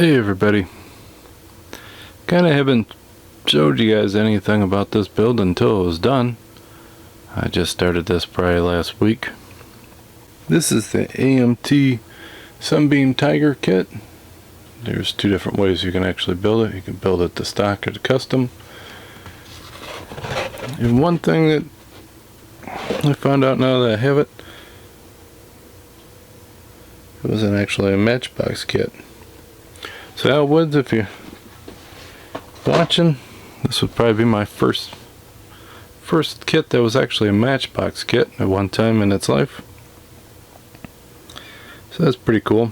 Hey everybody, kinda haven't showed you guys anything about this build until it was done. I just started this probably last week. This is the AMT Sunbeam Tiger kit. There's two different ways you can actually build it. You can build it to stock or to custom. And one thing that I found out now that I have it, it wasn't actually a matchbox kit. So Al Woods, if you're watching, this would probably be my first kit that was actually a matchbox kit at one time in its life. So that's pretty cool.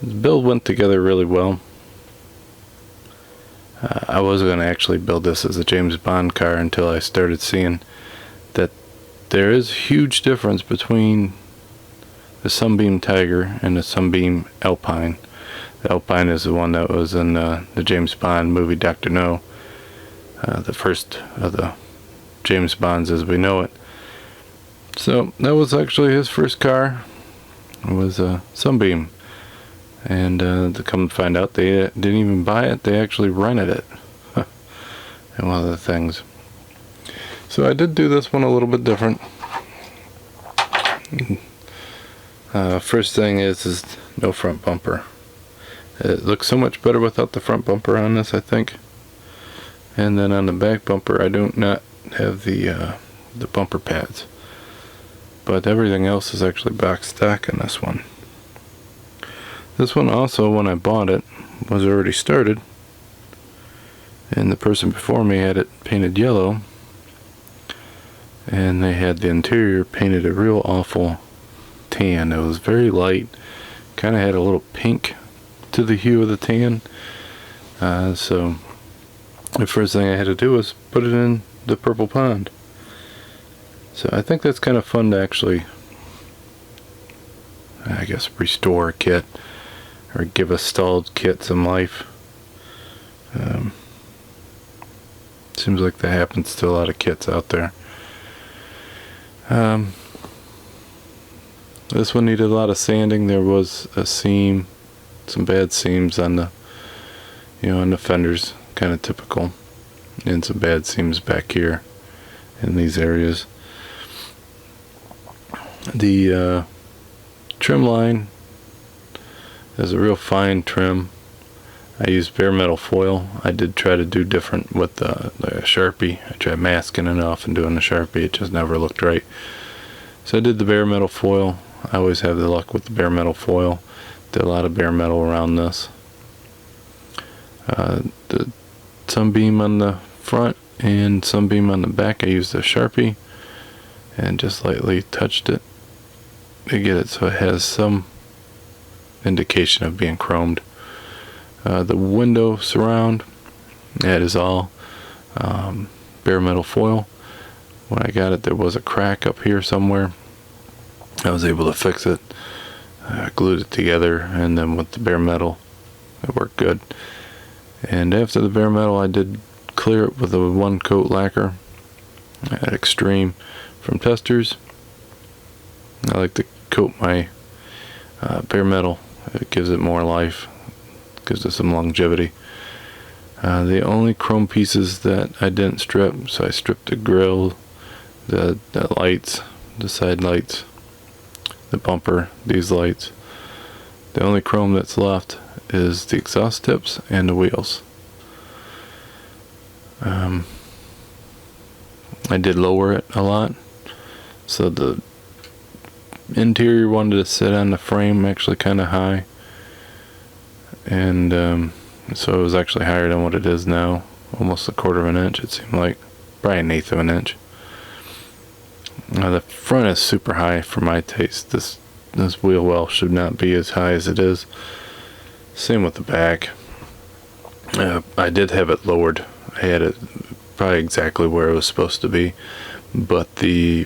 The build went together really well. I was going to actually build this as a James Bond car until I started seeing that there is a huge difference between the Sunbeam Tiger and the Sunbeam Alpine. The Alpine is the one that was in the James Bond movie Dr. No, the first of the James Bonds as we know it. So that was actually his first car. It was a Sunbeam, and to come to find out, they didn't even buy it, they actually rented it. And one of the things. So I did do this one a little bit different. First thing is no front bumper. It looks so much better without the front bumper on this, I think. And then on the back bumper, I do not have the bumper pads, but everything else is actually box stock in this one. This one also, when I bought it, was already started, and the person before me had it painted yellow, and they had the interior painted a real awful tan. It was very light, kind of had a little pink to the hue of the tan. So the first thing I had to do was put it in the purple pond. So I think that's kind of fun to actually, I guess, restore a kit or give a stalled kit some life. Seems like that happens to a lot of kits out there. This one needed a lot of sanding. There was a seam, some bad seams on the, on the fenders, kind of typical, and some bad seams back here in these areas. The trim line is a real fine trim. I used bare metal foil. I did try to do different with the Sharpie. I tried masking it off and doing the Sharpie. It just never looked right. So I did the bare metal foil. I always have the luck with the bare metal foil. Did a lot of bare metal around this. The Sunbeam on the front and Sunbeam on the back, I used a Sharpie and just lightly touched it to get it so it has some indication of being chromed. The window surround, that is all bare metal foil. When I got it, there was a crack up here somewhere. I was able to fix it. I glued it together, and then with the bare metal, it worked good. And after the bare metal, I did clear it with a one coat lacquer at Extreme from Testers. I like to coat my bare metal. It gives it more life, gives it some longevity. The only chrome pieces that I didn't strip, so I stripped the grill, the lights, the side lights, the bumper, these lights. The only chrome that's left is the exhaust tips and the wheels. I did lower it a lot, so the interior wanted to sit on the frame actually kind of high, and so it was actually higher than what it is now, almost 1/4 of an inch. It seemed like probably 1/8 of an inch. The front is super high for my taste. This wheel well should not be as high as it is. Same with the back. I did have it lowered. I had it probably exactly where it was supposed to be, but the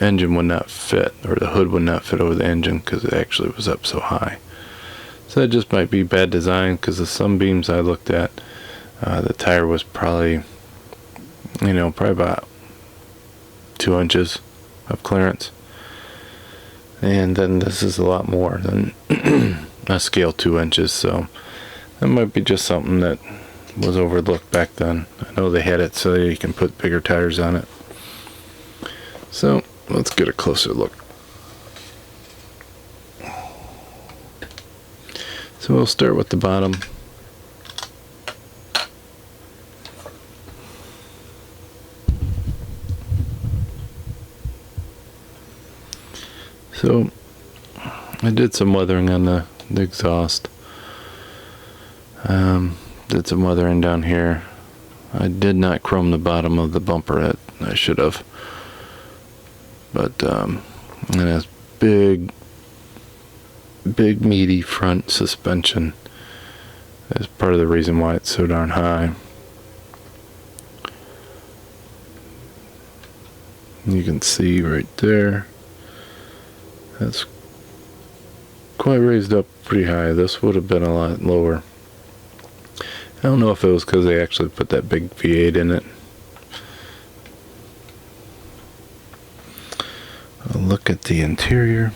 engine would not fit, or the hood would not fit over the engine because it actually was up so high. So that just might be bad design, because the Sunbeams I looked at, the tire was probably about 2 inches of clearance, and then this is a lot more than a scale 2 inches, so That might be just something that was overlooked back then. I know they had it so you can put bigger tires on it. So let's get a closer look. So we'll start with the bottom. So I did some weathering on the exhaust. Did some weathering down here. I did not chrome the bottom of the bumper. I should have. But and it's big meaty front suspension. That's part of the reason why it's so darn high. You can see right there. That's quite raised up pretty high. This would have been a lot lower. I don't know if it was because they actually put that big V8 in it. I'll look at the interior.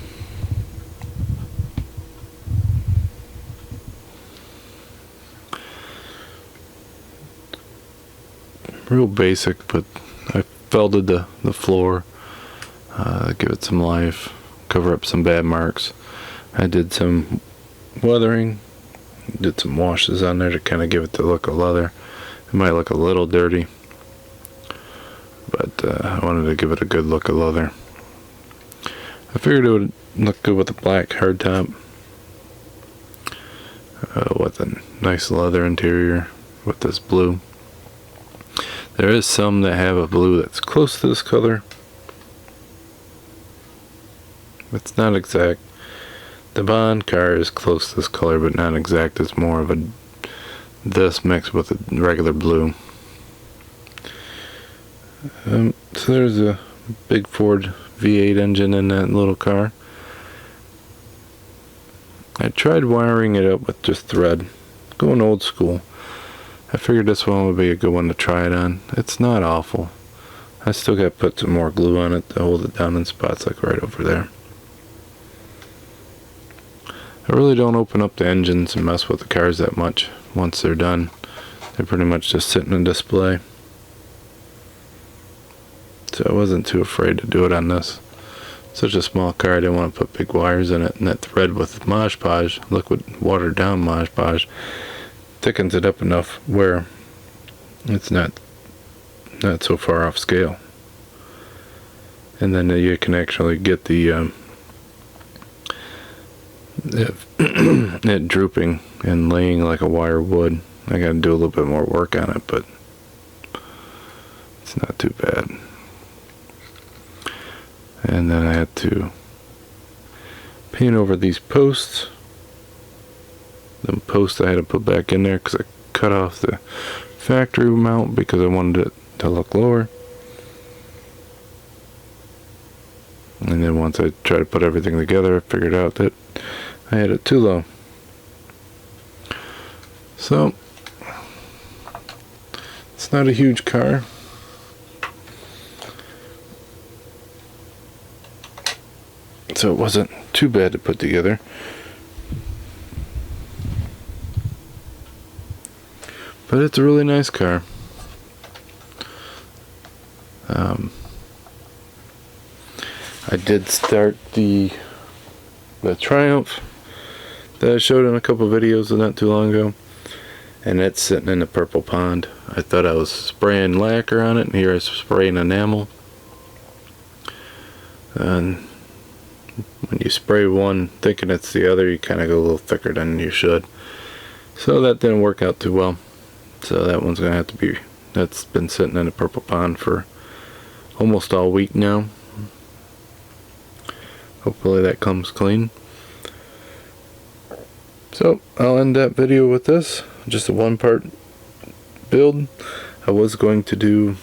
Real basic, but I felted the floor, give it some life, cover up some bad marks. I did some weathering, did some washes on there to kind of give it the look of leather. It might look a little dirty, but I wanted to give it a good look of leather. I figured it would look good with a black hardtop, with a nice leather interior with this blue. There is some that have a blue that's close to this color. It's not exact. The Bond car is close to this color, but not exact. It's more of this mixed with a regular blue. So there's a big Ford V8 engine in that little car. I tried wiring it up with just thread, going old school. I figured this one would be a good one to try it on. It's not awful. I still got to put some more glue on it to hold it down in spots like right over there. I really don't open up the engines and mess with the cars that much once they're done. They're pretty much just sitting in display. So I wasn't too afraid to do it on this. Such a small car, I didn't want to put big wires in it, and that thread with Mod Podge, liquid watered down Mod Podge, thickens it up enough where it's not so far off scale. And then you can actually get it drooping and laying like a wire would. I gotta do a little bit more work on it, but it's not too bad. And then I had to paint over these posts. The posts I had to put back in there because I cut off the factory mount because I wanted it to look lower. And then once I tried to put everything together, I figured out that I had it too low. So it's not a huge car. So it wasn't too bad to put together. But it's a really nice car. I did start the Triumph that I showed in a couple videos not too long ago, and it's sitting in the purple pond. I thought I was spraying lacquer on it, and here I was spraying enamel. And when you spray one thinking it's the other, you kind of go a little thicker than you should. So that didn't work out too well. So that one's gonna have to be, that's been sitting in the purple pond for almost all week now. Hopefully that comes clean. So I'll end that video with this, just a one-part build. I was going to do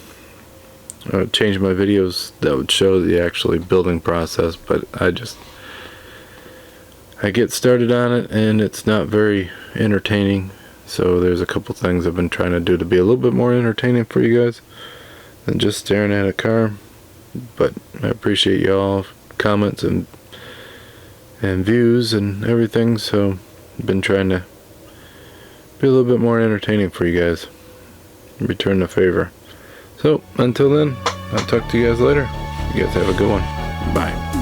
change my videos that would show the actually building process, but I get started on it and it's not very entertaining. So there's a couple things I've been trying to do to be a little bit more entertaining for you guys than just staring at a car. But I appreciate y'all comments and views and everything, so I've been trying to be a little bit more entertaining for you guys. Return the favor. So until then, I'll talk to you guys later. You guys have a good one. Bye.